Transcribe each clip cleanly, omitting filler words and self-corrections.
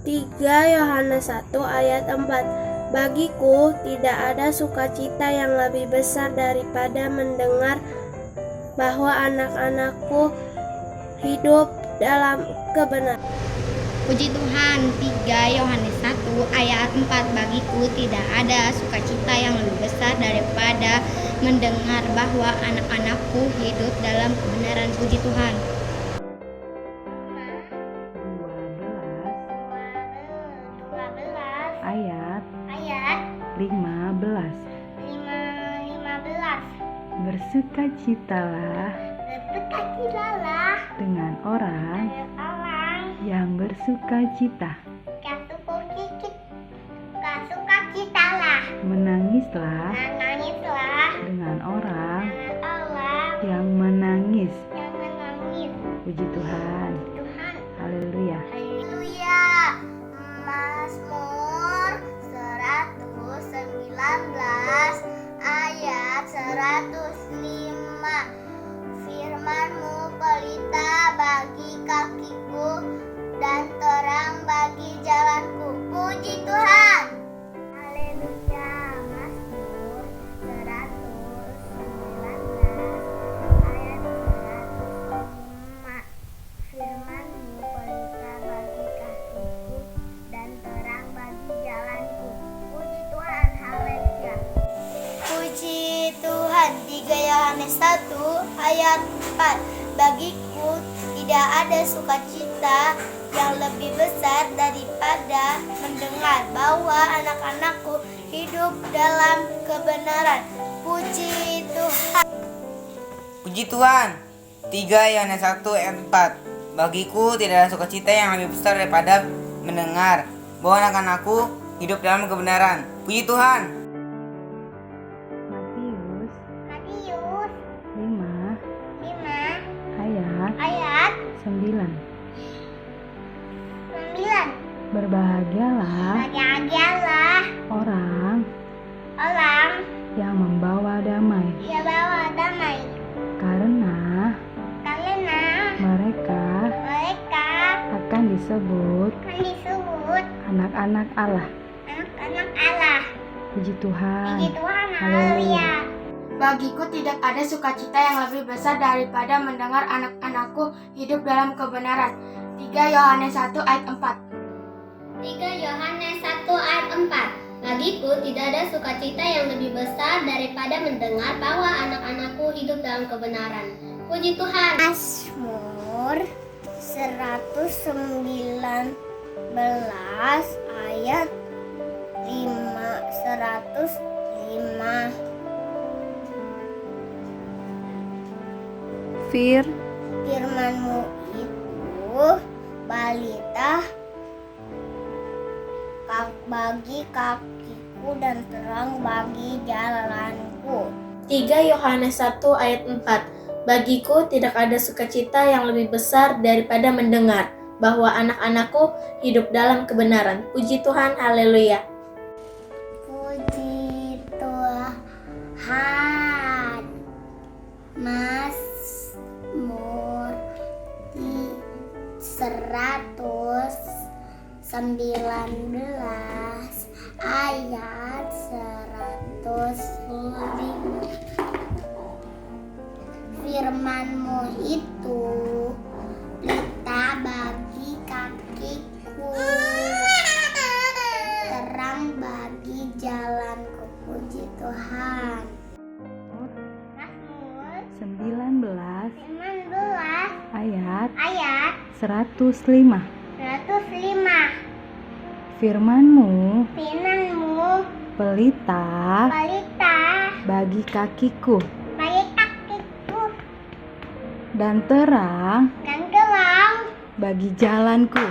3 Yohanes 1 ayat 4. Bagiku tidak ada sukacita yang lebih besar daripada mendengar bahwa anak-anakku hidup dalam kebenaran. Puji Tuhan. 3 Yohanes 1 ayat 4. Bagiku tidak ada sukacita yang lebih besar daripada mendengar bahwa anak-anakku hidup dalam kebenaran. Puji Tuhan. Ayat 15. Bersukacitalah dengan orang yang bersukacita. Menangislah dengan orang yang menangis. Puji Tuhan. Haleluya. Mazmur 119 ayat 105. Firman-Mu pelita bagi kakiku dan terang bagi jalanku. Puji Tuhan. Haleluya. Mazmur 119 ayat 105. Firman-Mu pelita bagi kakiku dan terang bagi jalanku. Puji Tuhan. Haleluya. Puji Tuhan. 3 Yohanes 1 ayat 4. Bagiku tidak ada sukacita yang lebih besar daripada mendengar bahwa anak-anakku hidup dalam kebenaran. Puji Tuhan. Puji Tuhan. 3 Yohanes 1 ayat 4. Bagiku tidak ada sukacita yang lebih besar daripada mendengar bahwa anak-anakku hidup dalam kebenaran. Puji Tuhan. Matius 5 ayat 9. Berbahagialah orang yang membawa damai, karena mereka akan disebut anak-anak Allah. Puji Tuhan. Haleluya. Bagiku tidak ada sukacita yang lebih besar daripada mendengar anak-anakku hidup dalam kebenaran. 3 Yohanes 1 ayat 4. 3 Yohanes 1 ayat 4. Bagiku tidak ada sukacita yang lebih besar daripada mendengar bahwa anak-anakku hidup dalam kebenaran. Puji Tuhan. Mazmur 119 ayat 105. Firman-Mu itu balita bagi kakiku dan terang bagi jalanku. 3 Yohanes 1 ayat 4. Bagiku tidak ada sukacita yang lebih besar daripada mendengar bahwa anak-anakku hidup dalam kebenaran. Puji Tuhan. Haleluya. Puji Tuhan. Mazmur 119 ayat 105. Firman-Mu itu pelita bagi kakiku, terang bagi jalanku. Puji Tuhan. Mazmur 19 ayat 105. Firman-Mu pelita bagi kakiku dan terang bagi jalanku.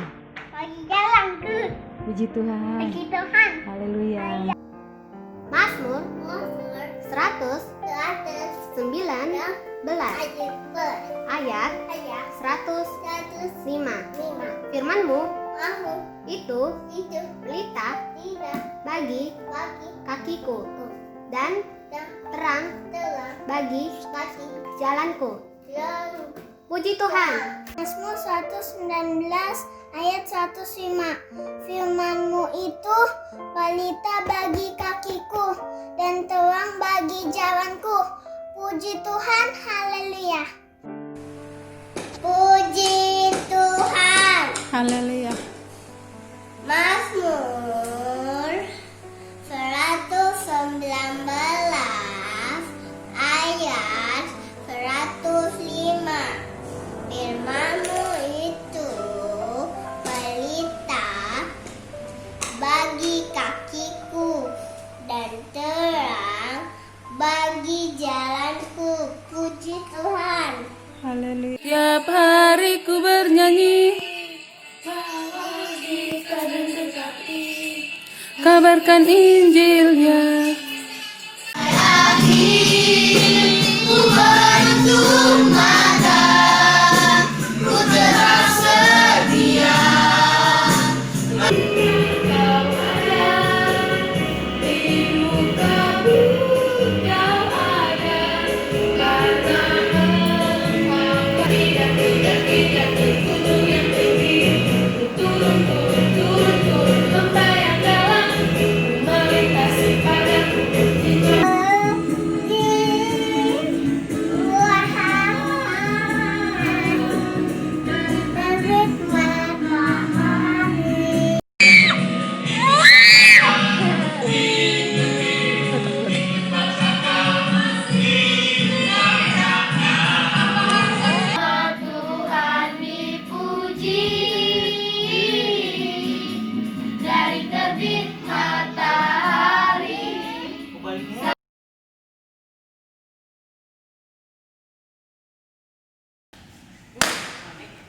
Puji Tuhan. Haleluya. Mazmur 119 ayat 105. Firman-Mu itu pelita bagi kakiku dan terang bagi jalanku. Puji Tuhan. Mazmur 119 ayat 105. Firman-Mu itu pelita bagi kakiku dan terang bagi jalanku. Puji Tuhan, haleluya. Puji Tuhan. Haleluya. Mazmur 119 ayat 105. Firman-Mu itu pelita bagi kakiku dan terang bagi jalanku. Puji Tuhan. Haleluya. Tiap hari ku bernyanyi, kabarkan Injilnya.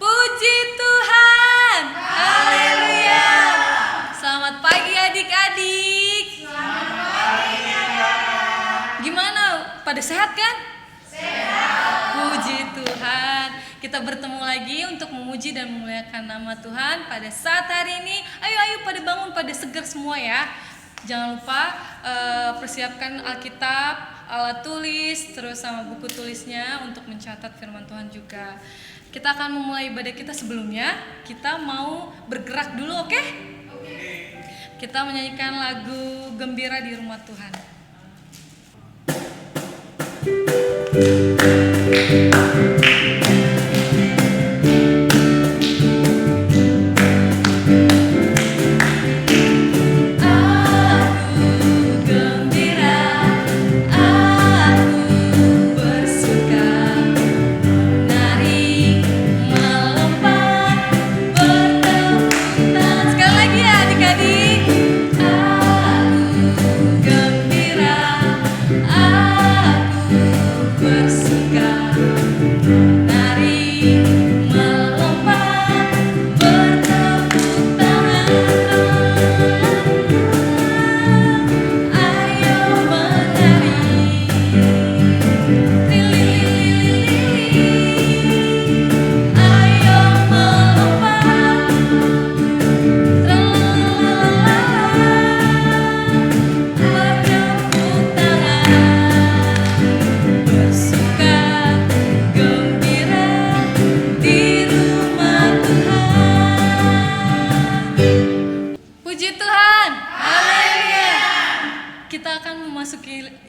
Puji Tuhan. Haleluya. Selamat pagi adik-adik. Gimana? Pada sehat kan? Sehat. Puji Tuhan. Kita bertemu lagi untuk memuji dan memuliakan nama Tuhan pada saat hari ini. Ayo pada bangun, pada segar semua ya. Jangan lupa persiapkan Alkitab, alat tulis, terus sama buku tulisnya untuk mencatat firman Tuhan juga. Kita akan memulai ibadah kita. Sebelumnya kita mau bergerak dulu, oke? Kita menyanyikan lagu Gembira di Rumah Tuhan.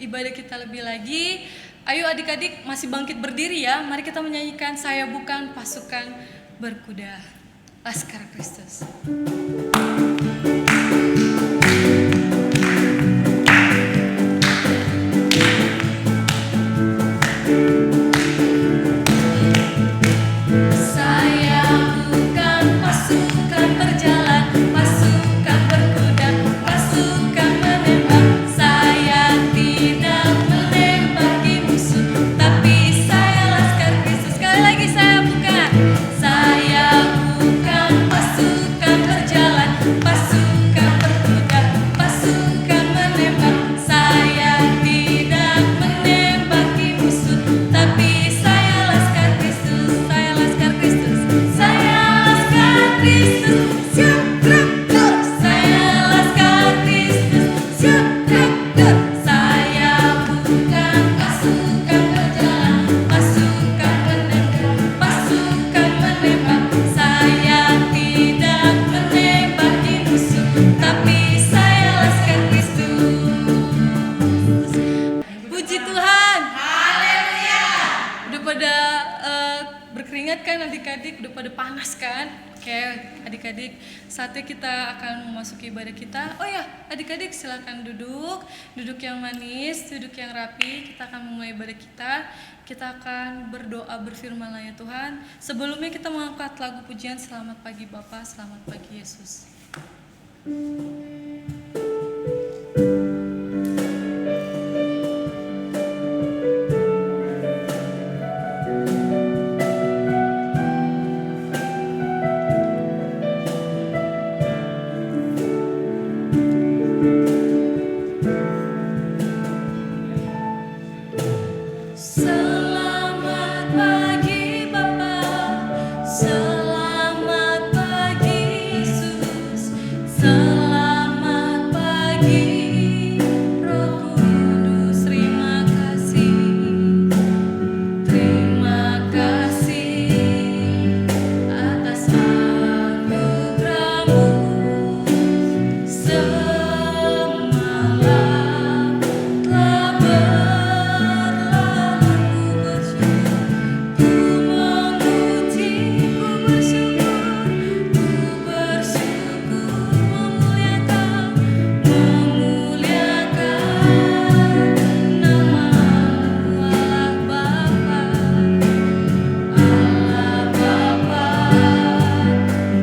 Ibadah kita lebih lagi. Ayo adik-adik masih bangkit berdiri ya. Mari kita menyanyikan Saya Bukan Pasukan Berkuda, Laskar Kristus. Saya bukan pasukan berjalan, pasukan berkuda, pasukan menembak. Saya tidak menembaki musuh, tapi saya Laskar Kristus. Sekali lagi, saya bukan pasukan berjalan, pasukan pada berkeringat kan adik-adik, udah pada panas kan? Oke, adik-adik, saatnya kita akan memasuki ibadah kita. Oh ya, adik-adik silakan duduk yang manis, duduk yang rapi. Kita akan memulai ibadah kita. Kita akan berdoa berfirman ya Tuhan. Sebelumnya kita mengangkat lagu pujian Selamat Pagi Bapa, Selamat Pagi Yesus. Selamat pagi Bapa, selamat pagi Yesus, selamat pagi Roh Kudus. Terima kasih atas anugerah-Mu. Semalam telah berlalu, ku memuji, ku bersyukur, memuliakan nama-Mu, Allah Bapa,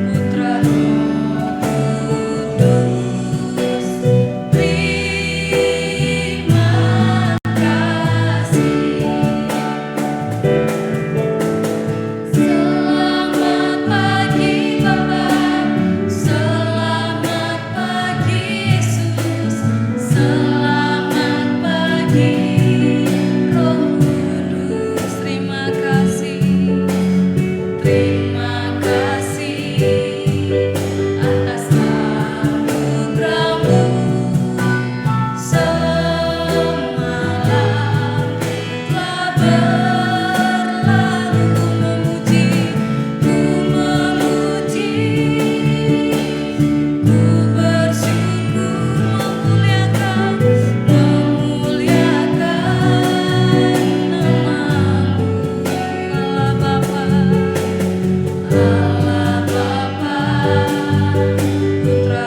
Putra Roh Kudus. Terima kasih. Selamat pagi Bapa, selamat pagi Yesus, selamat pagi Roh Kudus. Terima kasih atas anugerah-Mu. Semalam telah berlalu, ku memuji, ku bersyukur, memuliakan nama-Mu, Allah Bapa, Putra Roh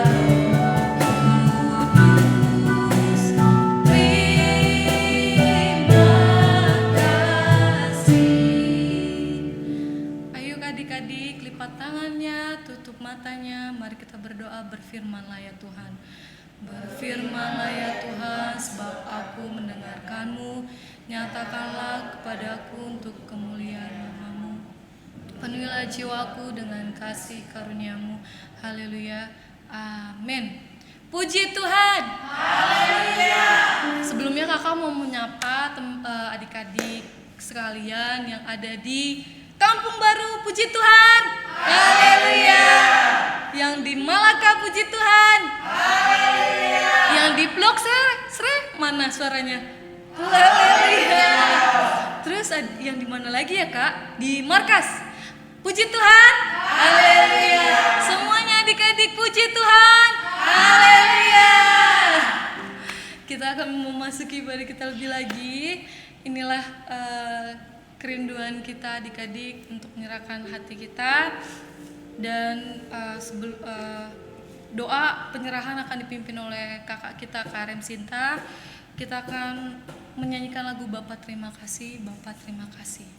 Kudus. Terima kasih. Ayo adik-adik, lipat tangannya, tutup matanya. Mari kita berdoa, berfirmanlah ya Tuhan. Berfirmanlah ya Tuhan, sebab aku mendengarkan-Mu. Nyatakanlah kepadaku untuk kemuliaan nama-Mu. Penuhilah jiwaku dengan kasih karunia-Mu. Haleluya. Amin. Puji Tuhan. Haleluya. Sebelumnya kakak mau menyapa adik-adik sekalian yang ada di Kampung Baru. Puji Tuhan. Haleluya. Yang di Malaka, puji Tuhan. Haleluya. Yang di Blok Sre, mana suaranya? Haleluya. Terus yang di mana lagi ya Kak? Di Markas. Puji Tuhan. Haleluya. Semuanya adik-adik puji Tuhan. Haleluya. Kita akan memasuki ibadah kita lebih lagi. Inilah kerinduan kita adik-adik untuk menyerahkan hati kita. Dan doa penyerahan akan dipimpin oleh kakak kita Karen Sinta. Kita akan menyanyikan lagu Bapa Terima Kasih, Bapa Terima Kasih.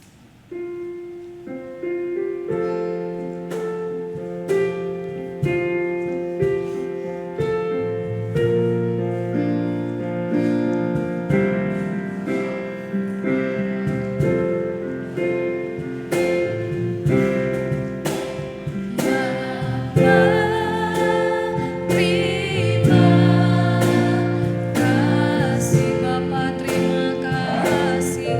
Terima kasih Bapa, terima kasih.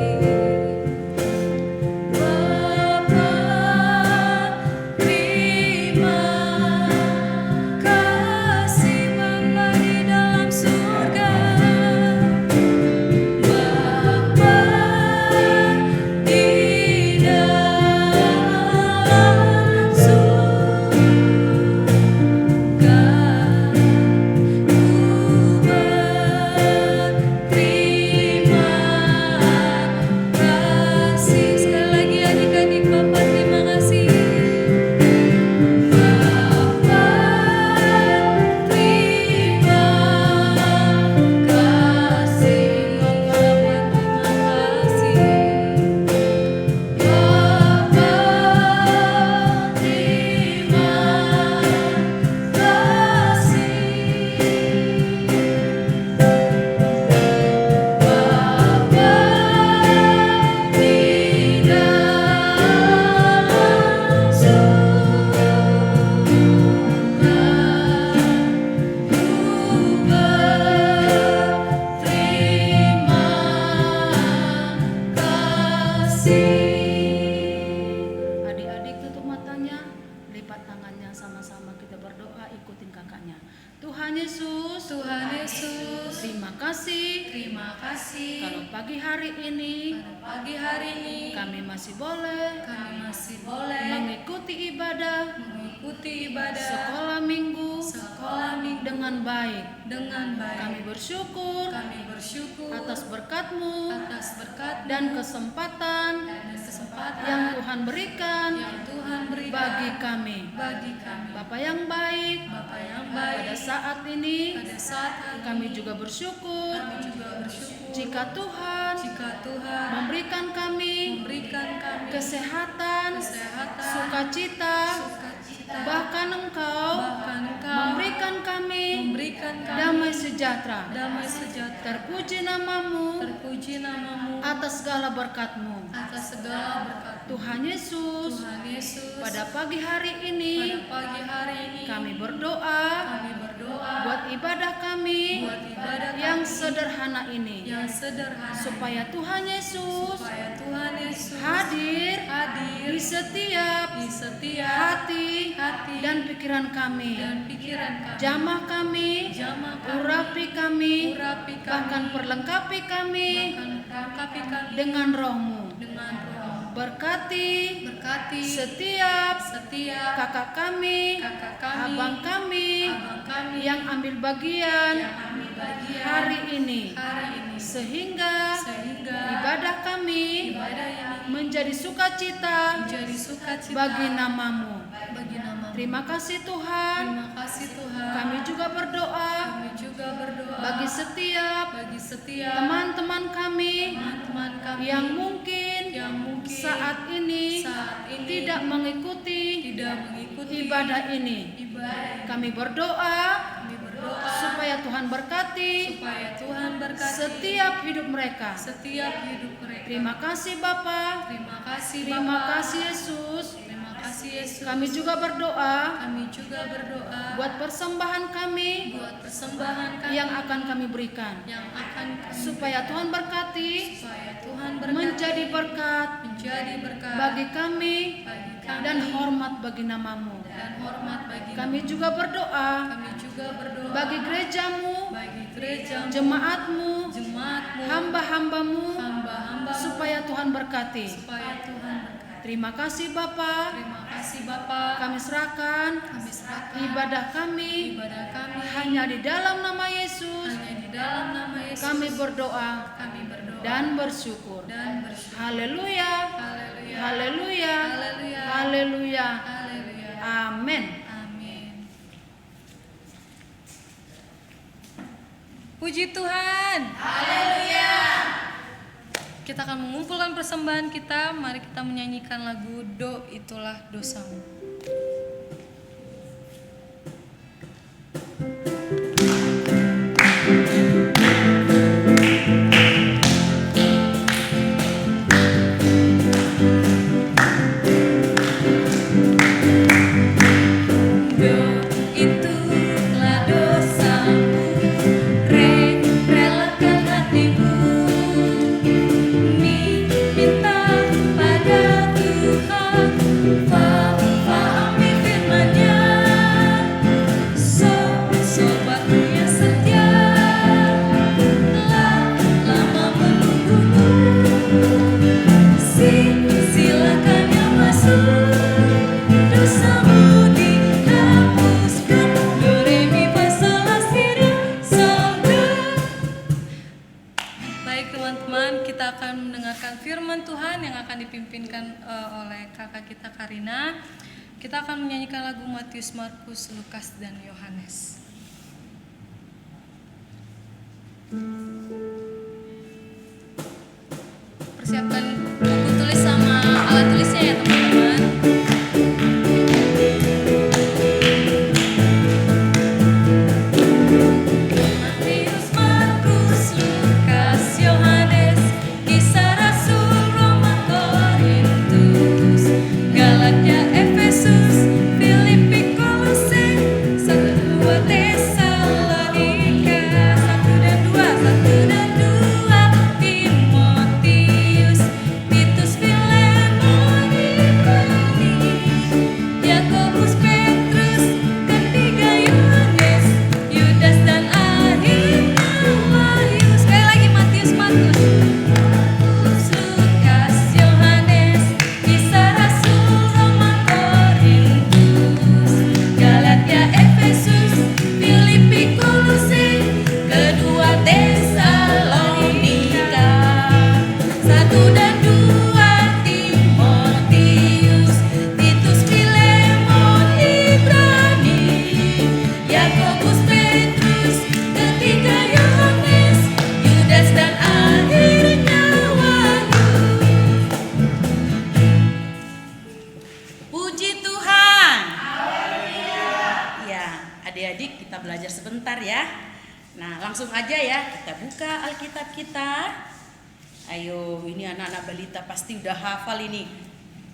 masih boleh mengikuti ibadah sekolah minggu dengan baik. Kami bersyukur atas berkat-Mu dan kesempatan yang Tuhan berikan bagi kami. Bapa yang baik, pada saat ini kami juga bersyukur jika Tuhan memberikan kami kesehatan, sukacita, bahkan Engkau memberikan kami damai sejahtera. Terpuji namamu atas segala berkat-Mu. Tuhan Yesus, pada pagi hari ini kami berdoa buat ibadah kami yang sederhana ini, supaya Tuhan Yesus hadir di setiap hati dan pikiran kami. Jamah kami, urapi kami, bahkan perlengkapi kami dengan roh-Mu. Berkati setiap kakak kami, abang kami yang ambil bagian hari ini, sehingga ibadah kami menjadi sukacita bagi namamu. Terima kasih Tuhan. Kami juga berdoa bagi setiap teman-teman kami yang mungkin saat ini tidak mengikuti ibadah ini. Kami berdoa supaya Tuhan berkati setiap hidup mereka. Terima kasih Bapa. Terima kasih Yesus. Kami juga berdoa buat persembahan kami yang akan kami berikan, supaya Tuhan berkati, menjadi berkat bagi kami dan hormat bagi namamu. Kami juga berdoa bagi gerejamu, jemaatmu, hamba-hambamu, supaya Tuhan berkati. Terima kasih Bapa. Kami serahkan ibadah kami hanya di dalam nama Yesus. Kami berdoa dan bersyukur. Haleluya. Haleluya. Haleluya. Amin. Puji Tuhan. Haleluya. Kita akan mengumpulkan persembahan kita. Mari kita menyanyikan lagu Do Itulah Dosamu. Kita akan menyanyikan lagu Matius, Markus, Lukas, dan Yohanes. Persiapkan buku tulis sama alat tulisnya ya teman-teman. Matius, Markus, Lukas, Yohanes, Kisah Rasul, Roma, Korintus, Galatia, Efesus, Filipi, Kolose, 1-2 Tesalonika, 1 dan 2, Timotius, Titus, Filemon, belajar sebentar ya. Nah, langsung aja ya, kita buka Alkitab kita. Ayo, ini anak-anak balita pasti udah hafal ini.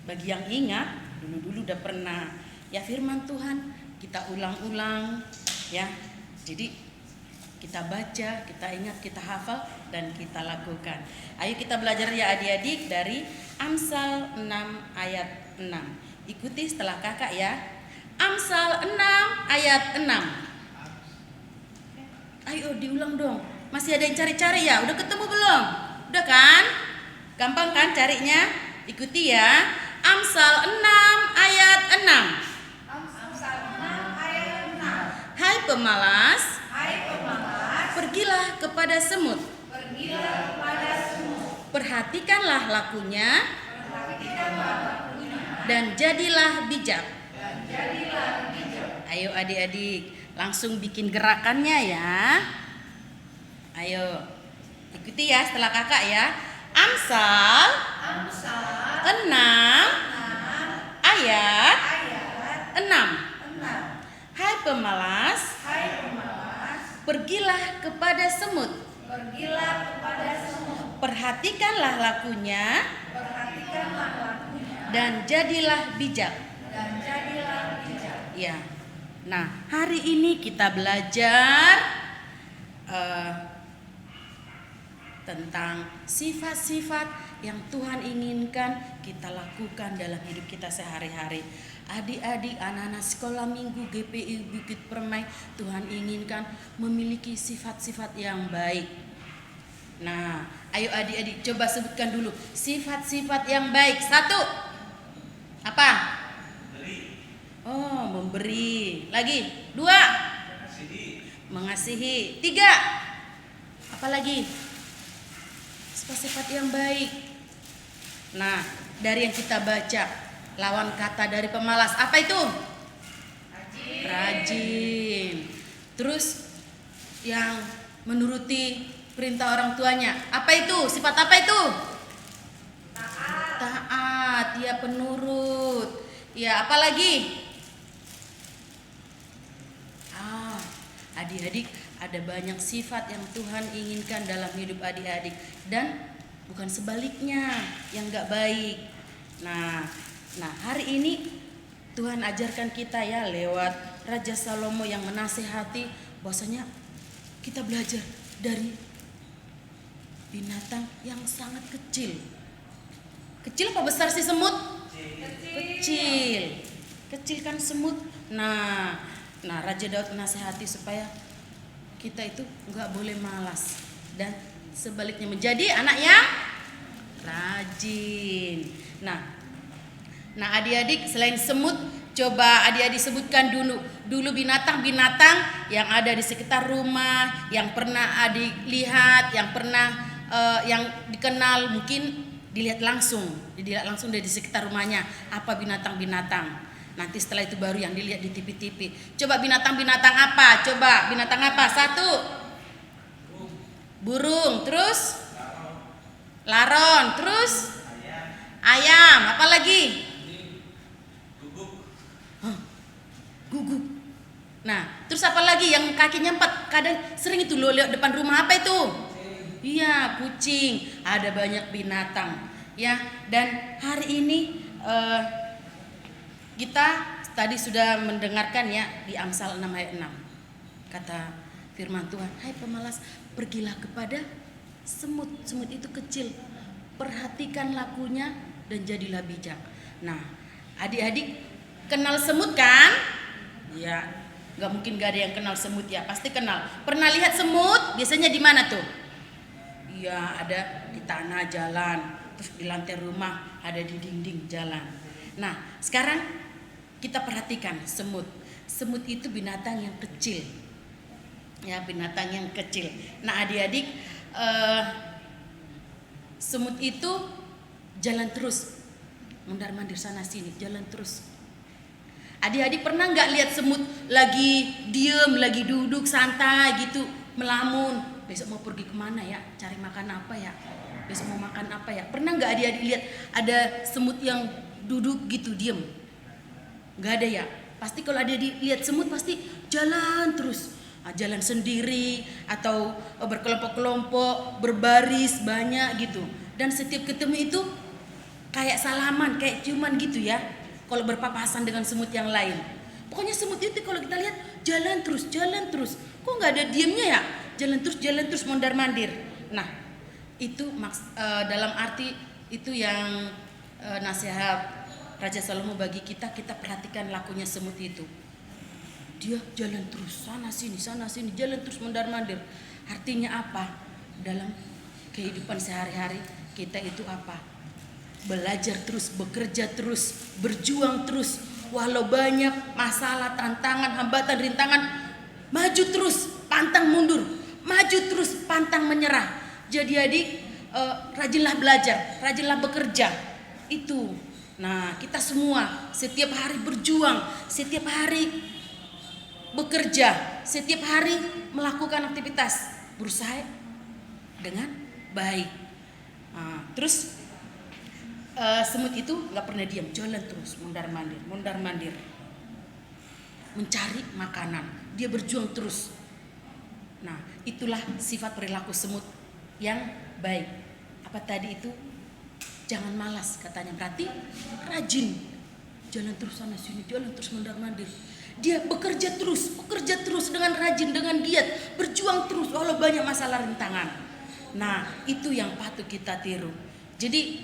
Bagi yang ingat, dulu-dulu udah pernah. Ya firman Tuhan, kita ulang-ulang ya. Jadi kita baca, kita ingat, kita hafal, dan kita lakukan. Ayo kita belajar ya adik-adik dari Amsal 6 ayat 6. Ikuti setelah kakak ya. Amsal 6 ayat 6. Ayo diulang dong. Masih ada yang cari-cari ya? Udah ketemu belum? Udah kan? Gampang kan carinya? Ikuti ya. Amsal 6 ayat 6. Amsal 6 ayat 6. Hai pemalas, pergilah kepada semut. Perhatikanlah lakunya. Dan jadilah bijak. Ayo adik-adik, langsung bikin gerakannya ya. Ayo, ikuti ya setelah kakak ya. Amsal 6 ayat 6. Hai pemalas, pergilah kepada semut. Perhatikanlah lakunya. Dan jadilah bijak. Ya. Nah, hari ini kita belajar tentang sifat-sifat yang Tuhan inginkan kita lakukan dalam hidup kita sehari-hari. Adik-adik anak-anak sekolah minggu GPI Bukit Permai, Tuhan inginkan memiliki sifat-sifat yang baik. Nah, ayo adik-adik coba sebutkan dulu sifat-sifat yang baik. 1. Apa? Oh, memberi. Lagi. 2. Mengasihi. 3. Apa lagi? Sifat-sifat yang baik. Nah, dari yang kita baca, lawan kata dari pemalas apa itu? Rajin. Terus yang menuruti perintah orang tuanya, apa itu? Sifat apa itu? Taat, ya penurut. Ya, apa lagi? Adik-adik, ada banyak sifat yang Tuhan inginkan dalam hidup adik-adik dan bukan sebaliknya yang gak baik. Nah, hari ini Tuhan ajarkan kita ya lewat Raja Salomo yang menasihati bahwasanya kita belajar dari binatang yang sangat kecil. Kecil apa besar sih semut? Kecil. Kecil kan semut. Nah, Raja Daud menasihati supaya kita itu nggak boleh malas dan sebaliknya menjadi anak yang rajin. Nah adik-adik selain semut, coba adik-adik sebutkan dulu binatang-binatang yang ada di sekitar rumah, yang pernah adik lihat, yang pernah yang dikenal, mungkin dilihat langsung dari sekitar rumahnya apa binatang-binatang. Nanti setelah itu baru yang dilihat di TV. Coba binatang-binatang apa? 1. Burung, terus laron, terus ayam, apa lagi? Guguk. Nah, terus apa lagi yang kakinya 4? Kadang sering itu lo lihat depan rumah, apa itu? Iya, kucing. Ada banyak binatang ya. Dan hari ini kita tadi sudah mendengarkan ya di Amsal 6 ayat 6. Kata firman Tuhan, hai pemalas, pergilah kepada semut. Semut itu kecil. Perhatikan lakunya dan jadilah bijak. Nah, adik-adik kenal semut kan? Ya, nggak mungkin gak ada yang kenal semut ya. Pasti kenal. Pernah lihat semut? Biasanya di mana tuh? Ya, ada di tanah jalan. Terus di lantai rumah, ada di dinding jalan. Nah, sekarang kita perhatikan semut. Semut itu binatang yang kecil. Ya, binatang yang kecil. Nah, adik-adik, semut itu jalan terus. Mondar-mandir sana sini, jalan terus. Adik-adik pernah nggak lihat semut lagi diem, lagi duduk santai gitu, melamun. Besok mau pergi kemana ya? Cari makan apa ya? Besok mau makan apa ya? Pernah nggak adik-adik lihat ada semut yang duduk gitu diem? Nggak ada ya? Pasti kalau adik-adik lihat semut pasti jalan terus. jalan sendiri atau berkelompok-kelompok, berbaris banyak gitu. Dan setiap ketemu itu kayak salaman, kayak ciuman gitu ya. Kalau berpapasan dengan semut yang lain. Pokoknya semut itu kalau kita lihat jalan terus. Kok nggak ada diemnya ya? Jalan terus mondar-mandir. Nah, itu dalam arti itu yang nasihat Raja Salomo bagi kita perhatikan lakunya semut itu. Dia jalan terus sana sini, jalan terus mondar-mandir. Artinya apa? Dalam kehidupan sehari-hari kita itu apa? Belajar terus, bekerja terus, berjuang terus. Walau banyak masalah, tantangan, hambatan, rintangan, maju terus, pantang mundur. Maju terus, pantang menyerah. Jadi adik, rajinlah belajar, rajinlah bekerja. Itu. Nah, kita semua setiap hari berjuang, setiap hari bekerja, setiap hari melakukan aktivitas, berusaha dengan baik. Terus semut itu nggak pernah diam, jalan terus, mondar-mandir, mencari makanan. Dia berjuang terus. Nah, itulah sifat perilaku semut yang baik. Apa tadi itu? Jangan malas katanya, berarti rajin. Jalan terus sana sini, jalan terus mondar-mandir. Dia bekerja terus dengan rajin, dengan giat, berjuang terus walau banyak masalah rintangan. Nah, itu yang patut kita tiru. Jadi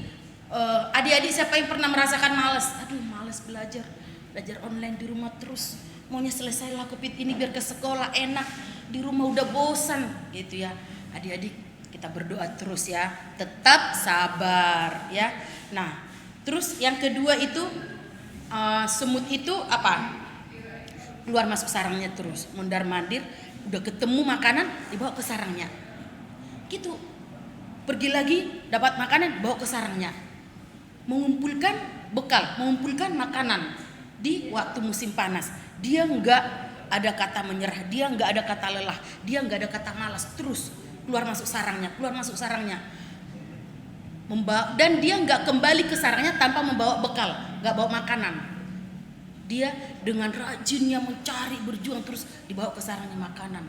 adik-adik siapa yang pernah merasakan malas? Aduh, malas belajar online di rumah terus. Maunya selesai lah COVID ini biar ke sekolah enak. Di rumah udah bosan gitu ya. Adik-adik kita berdoa terus ya, tetap sabar ya. Nah, terus yang kedua itu semut itu apa? Keluar masuk sarangnya terus, mondar-mandir, udah ketemu makanan dibawa ke sarangnya. Gitu. Pergi lagi dapat makanan bawa ke sarangnya. Mengumpulkan bekal, mengumpulkan makanan di waktu musim panas. Dia enggak ada kata menyerah, dia enggak ada kata lelah, dia enggak ada kata malas, terus keluar masuk sarangnya. Dan dia enggak kembali ke sarangnya tanpa membawa bekal, enggak bawa makanan. Dia dengan rajinnya mencari, berjuang terus dibawa ke sarangnya makanan.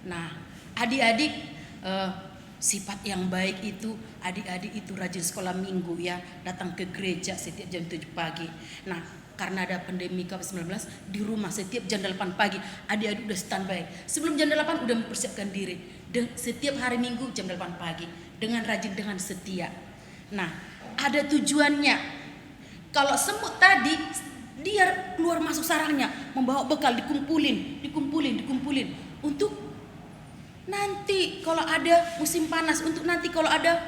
Nah, adik-adik sifat yang baik itu, adik-adik itu rajin sekolah minggu ya, datang ke gereja setiap jam 7 pagi. Nah, karena ada pandemi COVID-19 di rumah setiap jam 8 pagi, adik-adik udah standby. Sebelum jam 8 udah mempersiapkan diri. Setiap hari Minggu jam 8 pagi dengan rajin, dengan setia. Nah, ada tujuannya. Kalau semut tadi dia keluar masuk sarangnya, membawa bekal, dikumpulin untuk nanti kalau ada musim panas, untuk nanti kalau ada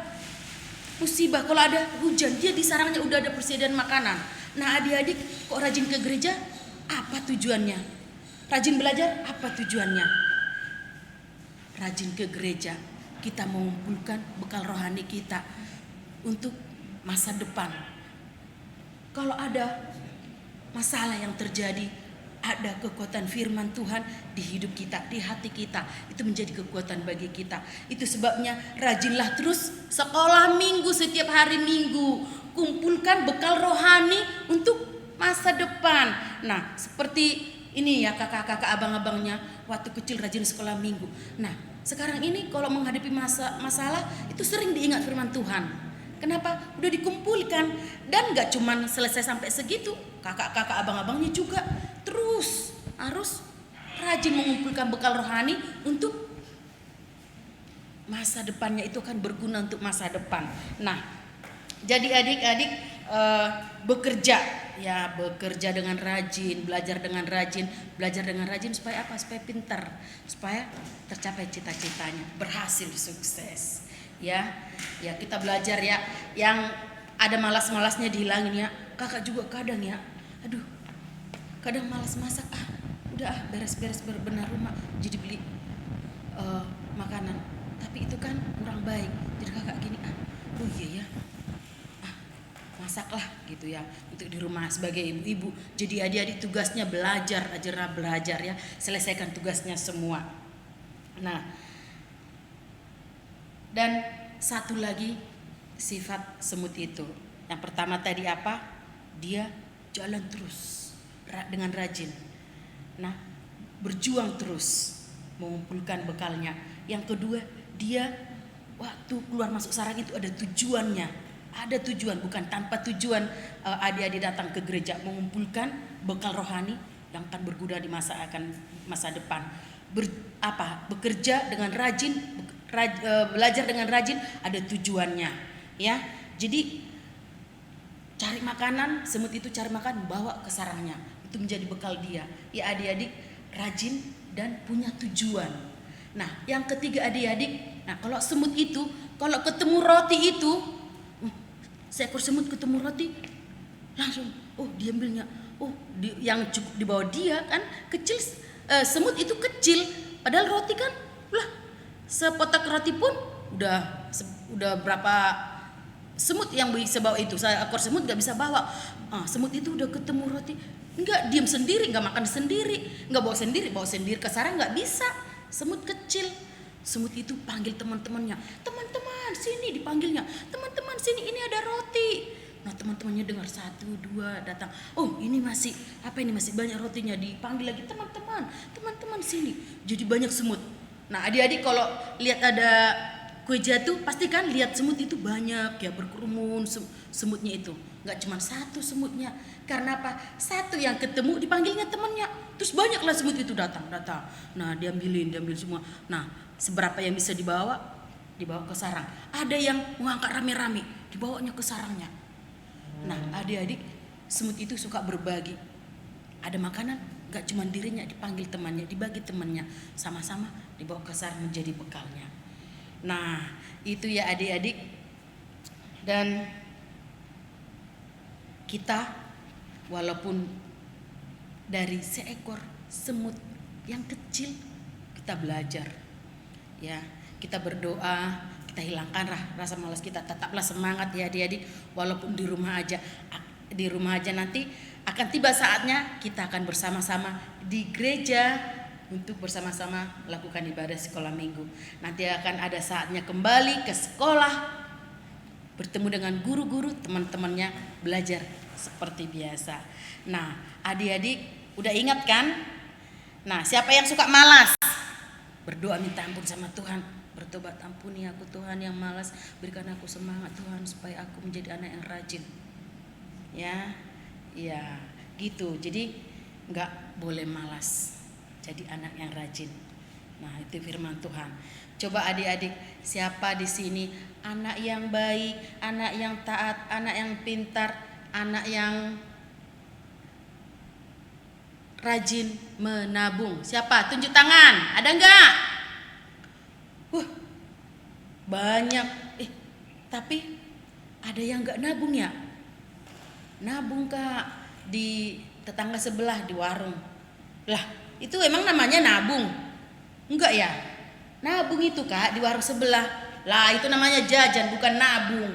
musibah, kalau ada hujan, dia di sarangnya udah ada persediaan makanan. Nah, adik-adik kok rajin ke gereja? Apa tujuannya? Rajin belajar? Apa tujuannya? Rajin ke gereja, kita mengumpulkan bekal rohani kita untuk masa depan. Kalau ada masalah yang terjadi, ada kekuatan firman Tuhan di hidup kita, di hati kita. Itu menjadi kekuatan bagi kita. Itu sebabnya rajinlah terus sekolah minggu setiap hari Minggu. Kumpulkan bekal rohani untuk masa depan. Nah, seperti ini ya kakak-kakak abang-abangnya waktu kecil rajin sekolah minggu. Nah, sekarang ini kalau menghadapi masalah itu sering diingat firman Tuhan. Kenapa? Udah dikumpulkan. Dan gak cuman selesai sampai segitu, kakak-kakak abang-abangnya juga terus harus rajin mengumpulkan bekal rohani untuk masa depannya, itu akan berguna untuk masa depan. Nah, jadi adik-adik bekerja dengan rajin, belajar dengan rajin supaya apa? Supaya pintar, supaya tercapai cita-citanya, berhasil, sukses. Ya kita belajar ya, yang ada malas-malasnya dihilangin ya. Kakak juga kadang ya, kadang malas masak, udah beres-beres berbenah rumah, jadi beli makanan, tapi itu kan kurang baik. Jadi kakak gini, oh iya ya, masaklah gitu ya untuk di rumah sebagai ibu-ibu. Jadi adik-adik tugasnya belajar ya, selesaikan tugasnya semua. Nah, dan satu lagi sifat semut itu. Yang pertama tadi apa? Dia jalan terus dengan rajin. Nah, berjuang terus. mengumpulkan bekalnya. Yang kedua, dia waktu keluar masuk sarang itu ada tujuannya. Ada tujuan, bukan tanpa tujuan. Adik-adik datang ke gereja mengumpulkan bekal rohani yang akan berguna di masa depan. Bekerja dengan rajin, belajar dengan rajin, ada tujuannya, ya. Jadi cari makanan, semut itu cari makan, bawa ke sarangnya, itu menjadi bekal dia. Ya adik-adik rajin dan punya tujuan. Nah, yang ketiga adik-adik, nah kalau semut itu, kalau ketemu roti itu, seekor semut ketemu roti, langsung, diambilnya. Yang cukup di bawah dia kan kecil, semut itu kecil, padahal roti kan, sepotak roti pun udah berapa semut yang bisa bawa itu. Seekor semut gak bisa bawa. Semut itu udah ketemu roti, enggak, diam sendiri, enggak makan sendiri, enggak bawa sendiri ke sarang, enggak bisa. Semut kecil. Semut itu panggil teman-temannya, teman-teman sini, dipanggilnya, teman-teman sini, ini ada roti. Nah teman-temannya dengar, 1, 2 datang, ini masih banyak rotinya. Dipanggil lagi, teman-teman sini. Jadi banyak semut. Nah adik-adik kalau lihat ada kue jatuh, pasti kan lihat semut itu banyak ya, berkerumun semutnya itu. Nggak cuma satu semutnya. Karena apa? Satu yang ketemu dipanggilnya temannya. Terus banyaklah semut itu datang. Nah diambil semua. Nah seberapa yang bisa dibawa ke sarang. Ada yang mengangkat rame-rame, dibawanya ke sarangnya. Nah adik-adik, semut itu suka berbagi. Ada makanan, nggak cuma dirinya, dipanggil temannya, dibagi temannya. Sama-sama dibawa ke sarang menjadi bekalnya. Nah, itu ya adik-adik. Dan kita walaupun dari seekor semut yang kecil, kita belajar. Ya, kita berdoa, kita hilangkan rasa malas kita, tetaplah semangat ya adik-adik. Walaupun di rumah aja nanti akan tiba saatnya kita akan bersama-sama di gereja untuk bersama-sama melakukan ibadah sekolah minggu. Nanti akan ada saatnya kembali ke sekolah, bertemu dengan guru-guru, teman-temannya, belajar seperti biasa. Nah, adik-adik udah ingat kan? Nah, siapa yang suka malas? Berdoa minta ampun sama Tuhan. Bertobat, ampuni aku Tuhan yang malas, berikan aku semangat Tuhan supaya aku menjadi anak yang rajin. Ya, gitu. Jadi nggak boleh malas. Jadi anak yang rajin. Nah, itu firman Tuhan. Coba adik-adik, siapa di sini anak yang baik, anak yang taat, anak yang pintar, anak yang rajin menabung? Siapa? Tunjuk tangan. Ada enggak? Banyak. Tapi ada yang enggak nabung ya? Nabung Kak, di tetangga sebelah di warung. Lah, itu emang namanya nabung? Enggak ya? Nabung itu Kak di warung sebelah. Lah itu namanya jajan, bukan nabung.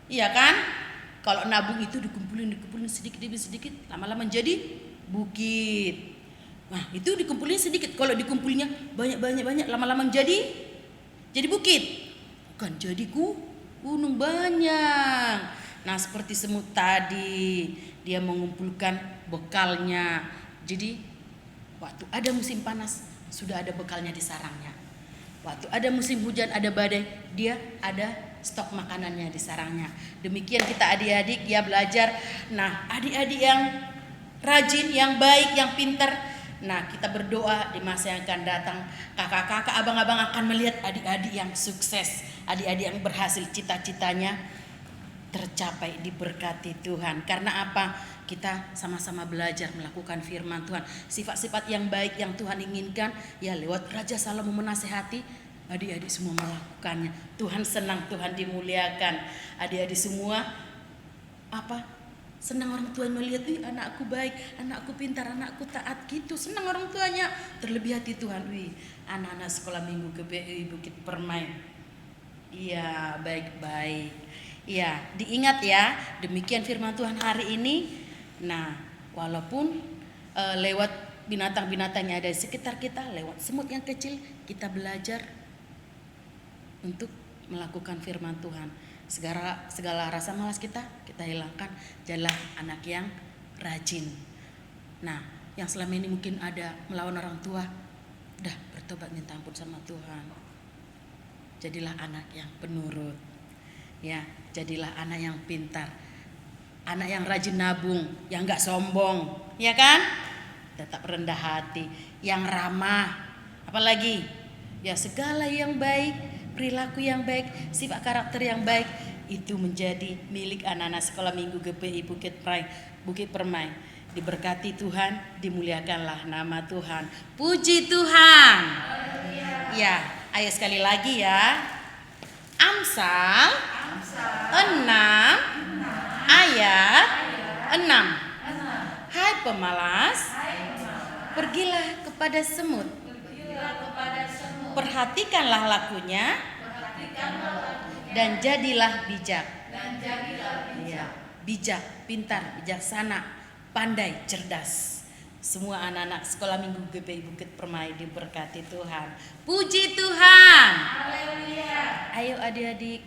Iya kan? Kalau nabung itu dikumpulin sedikit demi sedikit, lama-lama jadi bukit. Nah, itu dikumpulin sedikit. Kalau dikumpulinya banyak, lama-lama jadi bukit. Bukan jadi gunung banyak. Nah, seperti semut tadi, dia mengumpulkan bekalnya. Jadi waktu ada musim panas, sudah ada bekalnya di sarangnya. Waktu ada musim hujan, ada badai, dia ada stok makanannya di sarangnya. Demikian kita adik-adik ya belajar. Nah, adik-adik yang rajin, yang baik, yang pintar. Nah, kita berdoa di masa yang akan datang, kakak-kakak, abang-abang akan melihat adik-adik yang sukses, adik-adik yang berhasil, cita-citanya tercapai, diberkati Tuhan. Karena apa? Kita sama-sama belajar melakukan firman Tuhan. Sifat-sifat yang baik yang Tuhan inginkan, ya lewat Raja Salomo menasehati, adik-adik semua melakukannya. Tuhan senang, Tuhan dimuliakan. Adik-adik semua senang orang tuanya melihat, anakku baik, anakku pintar, anakku taat, gitu. Senang orang tuanya. Terlebih hati Tuhan, anak-anak sekolah minggu ke BI Bukit Permai. Iya, baik-baik. Iya, diingat ya. Demikian firman Tuhan hari ini. Nah, walaupun lewat binatang-binatang yang ada di sekitar kita, lewat semut yang kecil, kita belajar untuk melakukan firman Tuhan. Segala rasa malas kita hilangkan. Jadilah anak yang rajin. Nah, yang selama ini mungkin ada melawan orang tua, Udah bertobat minta ampun sama Tuhan. Jadilah anak yang penurut. Ya, jadilah anak yang pintar. Anak yang rajin nabung, yang gak sombong, ya kan? Tetap rendah hati, yang ramah. Apalagi? Ya segala yang baik, perilaku yang baik, sifat karakter yang baik itu menjadi milik anak-anak sekolah minggu GPI Bukit Permai. Diberkati Tuhan, dimuliakanlah nama Tuhan. Puji Tuhan. Ya, ayo sekali lagi ya. Amsal 6 ayat 6. Hai pemalas, pergilah kepada semut. Perhatikanlah lakunya dan jadilah bijak. Ya, bijak, pintar, bijaksana, pandai, cerdas. Semua anak-anak sekolah minggu GPI Bukit Permai diberkati Tuhan. Puji Tuhan. Ayo adik-adik,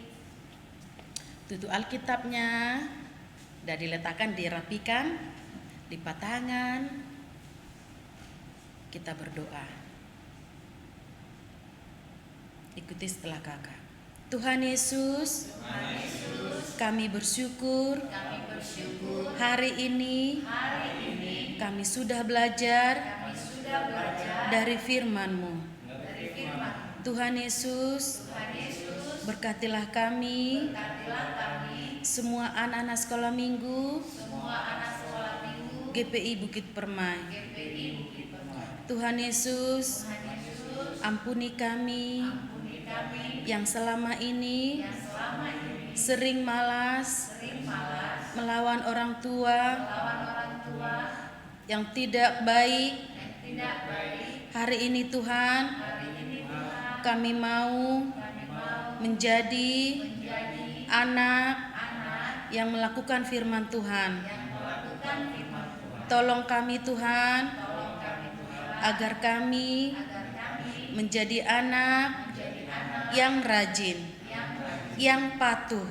tutup Alkitabnya. Udah diletakkan, dirapikan, lipat tangan. Kita berdoa. Ikuti setelah kakak. Tuhan Yesus, kami bersyukur, hari ini kami sudah belajar dari firman-Mu. Tuhan Yesus, berkatilah kami, semua anak-anak sekolah minggu GPI Bukit Permai. Tuhan Yesus, ampuni kami yang selama ini sering malas melawan orang tua yang tidak baik. Hari ini Tuhan, kami mau menjadi anak yang melakukan firman Tuhan. Tolong kami Tuhan, agar kami menjadi anak yang rajin, yang patuh,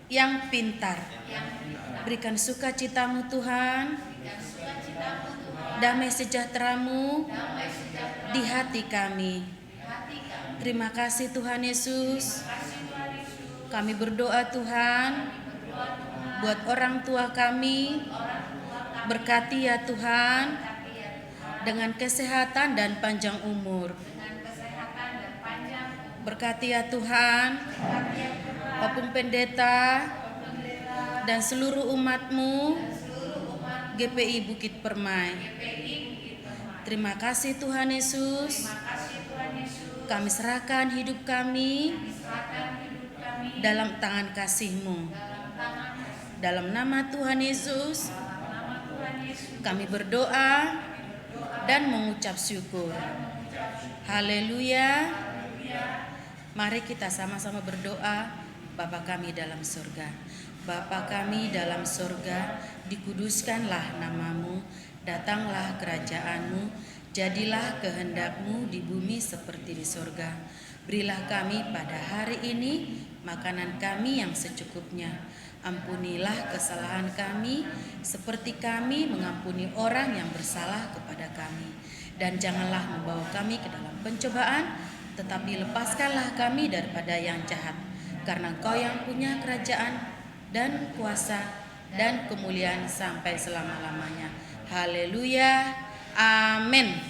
yang pintar. Berikan sukacita-Mu Tuhan, damai sejahtera-Mu di hati kami. Terima kasih Tuhan Yesus. Kami berdoa Tuhan, buat orang tua kami, berkati ya Tuhan, dengan kesehatan dan panjang umur. Berkati ya Tuhan, Opung Pendeta dan seluruh umat-Mu GPI Bukit Permai. Terima kasih Tuhan Yesus. Kami serahkan hidup kami dalam tangan kasih-Mu. Dalam nama Tuhan Yesus, kami berdoa dan mengucap syukur. Haleluya. Mari kita sama-sama berdoa. Bapa kami dalam surga, Bapa kami dalam surga, dikuduskanlah nama-Mu, datanglah kerajaan-Mu, jadilah kehendak-Mu di bumi seperti di surga. Berilah kami pada hari ini makanan kami yang secukupnya. Ampunilah kesalahan kami seperti kami mengampuni orang yang bersalah kepada kami. Dan janganlah membawa kami ke dalam pencobaan, tetapi lepaskanlah kami daripada yang jahat. Karena Engkau yang punya kerajaan dan kuasa dan kemuliaan sampai selama-lamanya. Haleluya. Amin.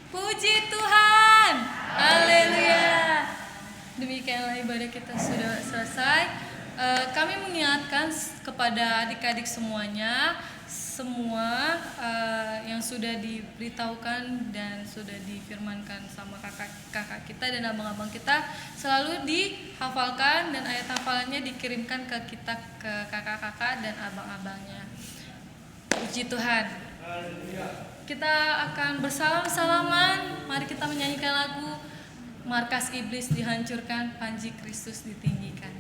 Puji Tuhan. Haleluya. Demikianlah ibadah kita sudah selesai. Kami mengingatkan kepada adik-adik semuanya, semua yang sudah diberitahukan dan sudah difirmankan sama kakak kita dan abang-abang kita, selalu dihafalkan dan ayat hafalannya dikirimkan ke kita, ke kakak-kakak dan abang-abangnya. Puji Tuhan. Kita akan bersalam-salaman. Mari kita menyanyikan lagu Markas Iblis Dihancurkan, Panji Kristus Ditinggikan.